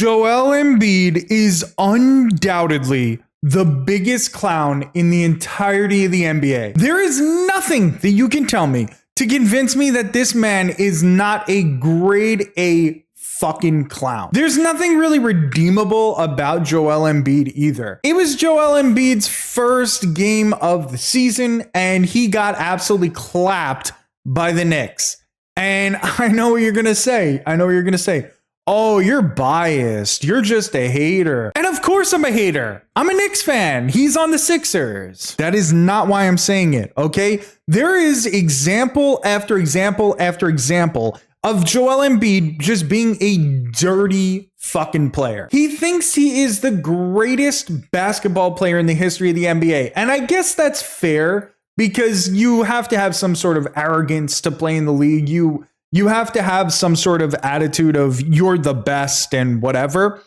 Joel Embiid is undoubtedly the biggest clown in the entirety of the NBA. There is nothing that you can tell me to convince me that this man is not a grade A fucking clown. There's nothing really redeemable about Joel Embiid either. It was Joel Embiid's first game of the season, and he got absolutely clapped by the Knicks. And I know what you're going to say. Oh, you're biased. You're just a hater. And of course I'm a hater. I'm a Knicks fan. He's on the Sixers. That is not why I'm saying it, okay? There is example after example after example of Joel Embiid just being a dirty fucking player. He thinks he is the greatest basketball player in the history of the NBA. And I guess that's fair because you have to have some sort of arrogance to play in the league. You have to have some sort of attitude of you're the best and whatever.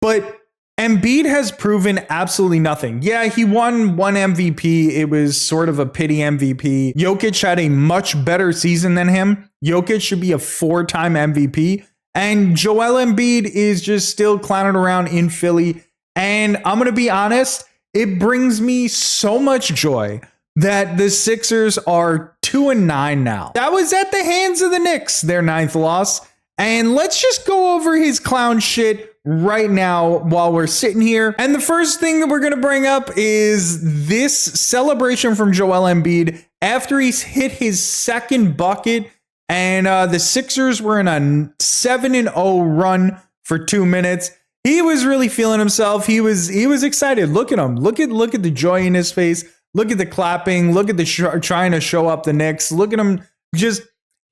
But Embiid has proven absolutely nothing. Yeah, he won one MVP. It was sort of a pity MVP. Jokic had a much better season than him. Jokic should be a 4-time MVP. And Joel Embiid is just still clowning around in Philly. And I'm going to be honest, it brings me so much joy that the Sixers are 2-9 now. That was at the hands of the Knicks, their 9th loss. And let's just go over his clown shit right now while we're sitting here. And the first thing that we're going to bring up is this celebration from Joel Embiid after he's hit his second bucket. And the Sixers were in a 7-0 run for 2 minutes. He was really feeling himself. He was excited. Look at him. Look at the joy in his face. Look at the clapping. Look at the trying to show up the Knicks. Look at him.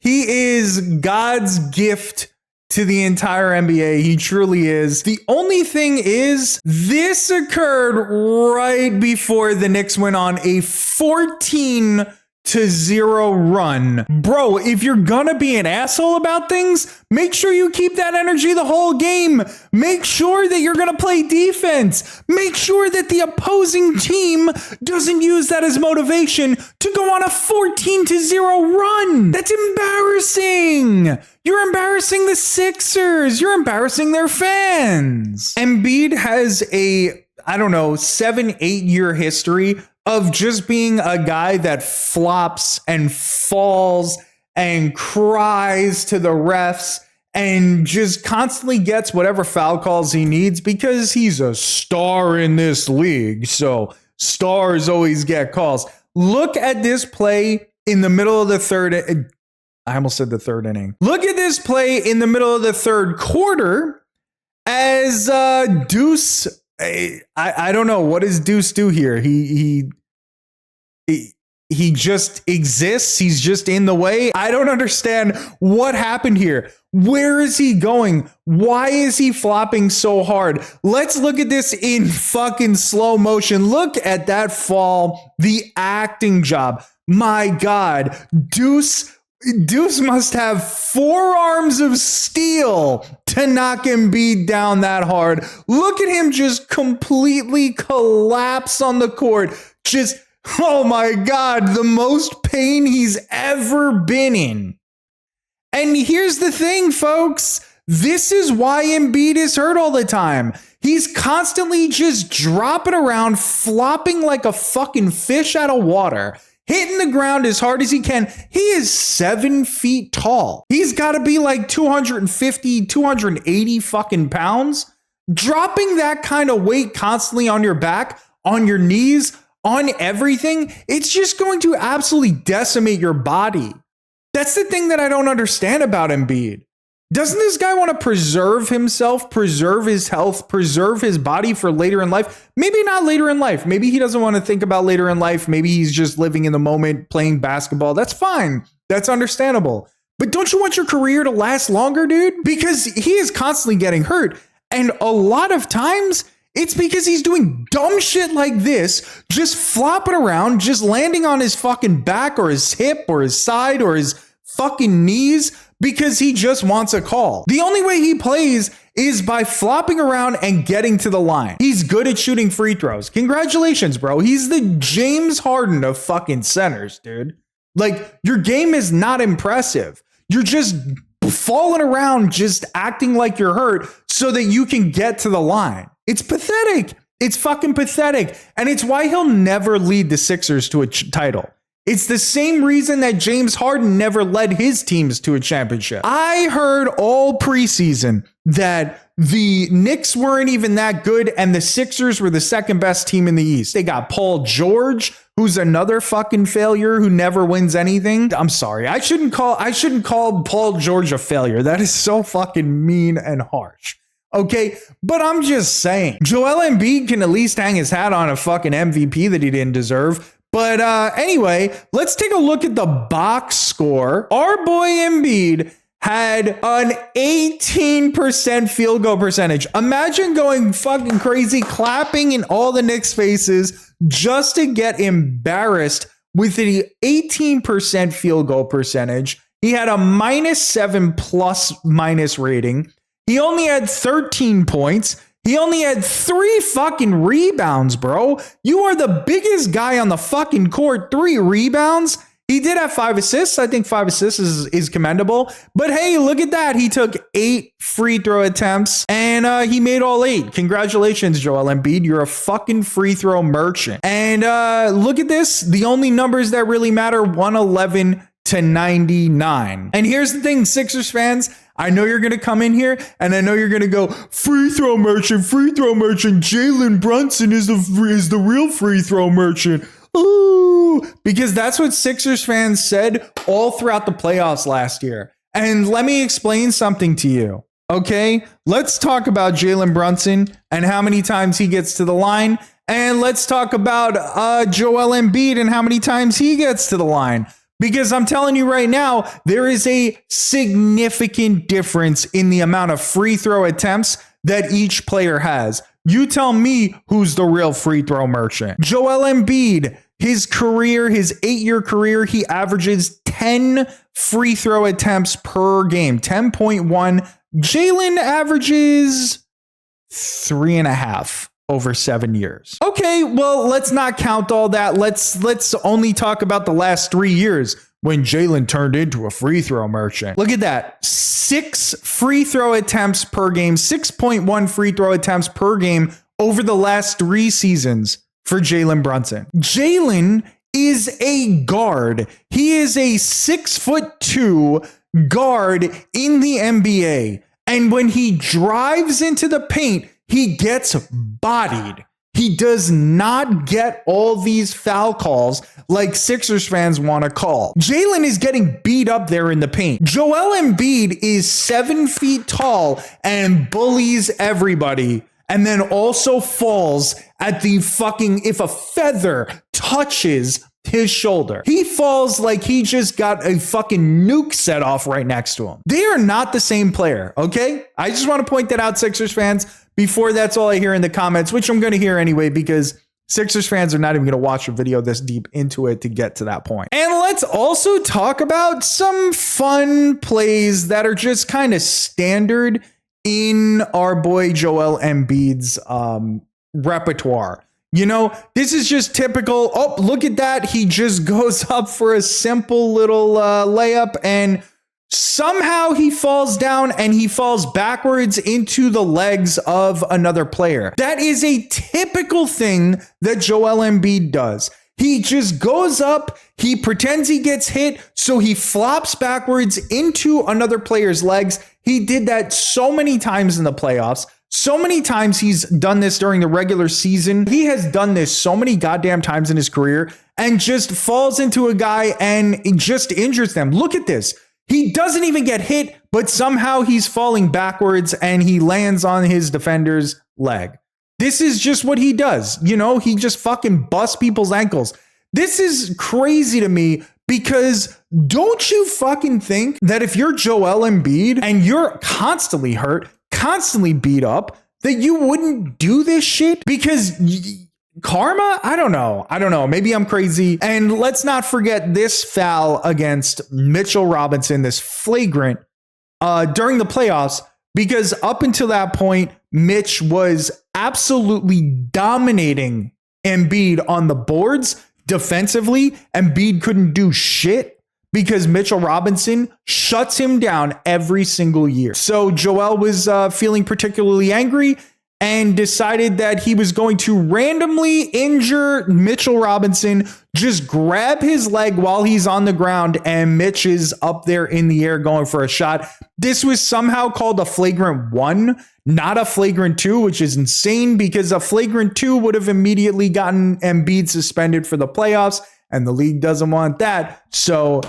He is God's gift to the entire NBA. He truly is. The only thing is, this occurred right before the Knicks went on a 14-0 run. Bro, if you're gonna be an asshole about things, make sure you keep that energy the whole game. Make sure that you're gonna play defense. Make sure that the opposing team doesn't use that as motivation to go on a 14-0 run. That's embarrassing. You're embarrassing the Sixers. You're embarrassing their fans. Embiid has a, 7-8 year history of just being a guy that flops and falls and cries to the refs and just constantly gets whatever foul calls he needs because he's a star in this league. So stars always get calls. Look at this play in the middle of the third. I almost said the third inning. Look at this play in the middle of the third quarter as Deuce. I don't know, what does Deuce do here? He just exists. He's just in the way. I don't understand what happened here. Where is he going? Why is he flopping so hard? Let's look at this in fucking slow motion. Look at that fall. The acting job. My God. Deuce must have 4 arms of steel to knock Embiid down that hard. Look at him just completely collapse on the court. Just, oh my God, the most pain he's ever been in. And here's the thing, folks. This is why Embiid is hurt all the time. He's constantly just dropping around, flopping like a fucking fish out of water, hitting the ground as hard as he can. He is 7 feet tall. He's got to be like 250, 280 fucking pounds. Dropping that kind of weight constantly on your back, on your knees, on everything, it's just going to absolutely decimate your body. That's the thing that I don't understand about Embiid. Doesn't this guy want to preserve himself, preserve his health, preserve his body for later in life? Maybe not later in life. Maybe he doesn't want to think about later in life. Maybe he's just living in the moment, playing basketball. That's fine. That's understandable. But don't you want your career to last longer, dude? Because he is constantly getting hurt. And a lot of times, it's because he's doing dumb shit like this, just flopping around, just landing on his fucking back or his hip or his side or his fucking knees because he just wants a call. The only way he plays is by flopping around and getting to the line. He's good at shooting free throws. Congratulations, bro. He's the James Harden of fucking centers, dude. Like, your game is not impressive. You're just falling around just acting like you're hurt so that you can get to the line. It's pathetic. It's fucking pathetic. And it's why he'll never lead the Sixers to a title. It's the same reason that James Harden never led his teams to a championship. I heard all preseason that the Knicks weren't even that good and the Sixers were the second best team in the East. They got Paul George, who's another fucking failure who never wins anything. I'm sorry. I shouldn't call Paul George a failure. That is so fucking mean and harsh. Okay, but I'm just saying, Joel Embiid can at least hang his hat on a fucking MVP that he didn't deserve. But anyway, let's take a look at the box score. Our boy Embiid had an 18% field goal percentage. Imagine going fucking crazy, clapping in all the Knicks faces just to get embarrassed with the 18% field goal percentage. He had a -7 plus minus rating. He only had 13 points. He only had 3 fucking rebounds, bro. You are the biggest guy on the fucking court. 3 rebounds. He did have 5 assists. I think 5 assists is commendable. But hey, look at that. He took 8 free throw attempts and he made all 8. Congratulations, Joel Embiid. You're a fucking free throw merchant. And look at this. The only numbers that really matter, 111 to 99. And here's the thing, Sixers fans. I know you're going to come in here and I know you're going to go, free throw merchant. Jalen Brunson is the real free throw merchant. Ooh, because that's what Sixers fans said all throughout the playoffs last year. And let me explain something to you. Okay, let's talk about Jalen Brunson and how many times he gets to the line. And let's talk about Joel Embiid and how many times he gets to the line. Because I'm telling you right now, there is a significant difference in the amount of free throw attempts that each player has. You tell me who's the real free throw merchant. Joel Embiid, his 8-year career, he averages 10 free throw attempts per game, 10.1. Jalen averages 3.5. over 7 years. Okay, well, let's not count all that. Let's only talk about the last 3 years when Jalen turned into a free throw merchant. Look at that. 6 free throw attempts per game, 6.1 free throw attempts per game over the last 3 seasons for Jalen Brunson. Jalen is a guard. He is a 6'2" guard in the NBA. And when he drives into the paint, he gets bodied. He does not get all these foul calls like Sixers fans want to call. Jalen is getting beat up there in the paint. Joel Embiid is 7 feet tall and bullies everybody, and then also falls at the fucking, if a feather touches his shoulder, he falls like he just got a fucking nuke set off right next to him. They are not the same player, okay? I just want to point that out, Sixers fans, before that's all I hear in the comments, which I'm going to hear anyway, because Sixers fans are not even going to watch a video this deep into it to get to that point. And let's also talk about some fun plays that are just kind of standard in our boy Joel Embiid's repertoire. You know, this is just typical. Oh, look at that. He just goes up for a simple little layup and somehow he falls down and he falls backwards into the legs of another player. That is a typical thing that Joel Embiid does. He just goes up, he pretends he gets hit, so he flops backwards into another player's legs. He did that so many times in the playoffs. So many times he's done this during the regular season. He has done this so many goddamn times in his career and just falls into a guy and just injures them. Look at this. He doesn't even get hit, but somehow he's falling backwards and he lands on his defender's leg. This is just what he does. You know, he just fucking busts people's ankles. This is crazy to me because don't you fucking think that if you're Joel Embiid and you're constantly hurt, constantly beat up, that you wouldn't do this shit? Because karma? I don't know. Maybe I'm crazy. And let's not forget this foul against Mitchell Robinson, this flagrant during the playoffs, because up until that point, Mitch was absolutely dominating Embiid on the boards defensively. Embiid couldn't do shit. because Mitchell Robinson shuts him down every single year. So Joel was feeling particularly angry and decided that he was going to randomly injure Mitchell Robinson, just grab his leg while he's on the ground, and Mitch is up there in the air going for a shot. This was somehow called a flagrant 1, not a flagrant 2, which is insane because a flagrant 2 would have immediately gotten Embiid suspended for the playoffs, and the league doesn't want that. So,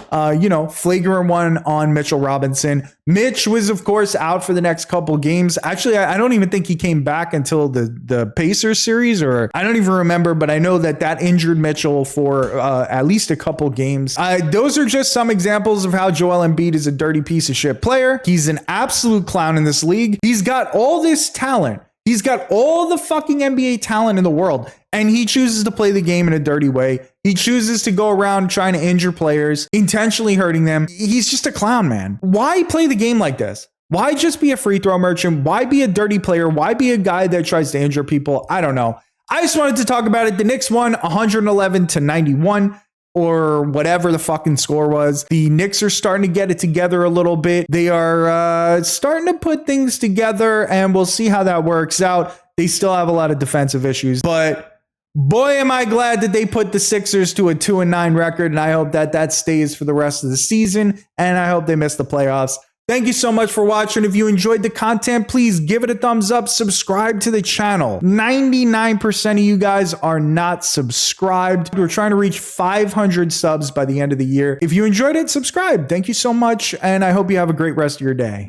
flagrant 1 on Mitchell Robinson. Mitch was, of course, out for the next couple games. Actually, I don't even think he came back until the Pacers series, or I don't even remember, but I know that injured Mitchell for at least a couple games. Those are just some examples of how Joel Embiid is a dirty piece of shit player. He's an absolute clown in this league. He's got all this talent. He's got all the fucking NBA talent in the world, and he chooses to play the game in a dirty way. He chooses to go around trying to injure players, intentionally hurting them. He's just a clown, man. Why play the game like this? Why just be a free throw merchant? Why be a dirty player? Why be a guy that tries to injure people? I don't know. I just wanted to talk about it. The Knicks won 111-91. Or whatever the fucking score was. The Knicks are starting to get it together a little bit. They are starting to put things together, and we'll see how that works out. They still have a lot of defensive issues, but boy, am I glad that they put the Sixers to a 2-9 record, and I hope that stays for the rest of the season, and I hope they miss the playoffs. Thank you so much for watching. If you enjoyed the content, please give it a thumbs up, subscribe to the channel. 99% of you guys are not subscribed. We're trying to reach 500 subs by the end of the year. If you enjoyed it, subscribe. Thank you so much, and I hope you have a great rest of your day.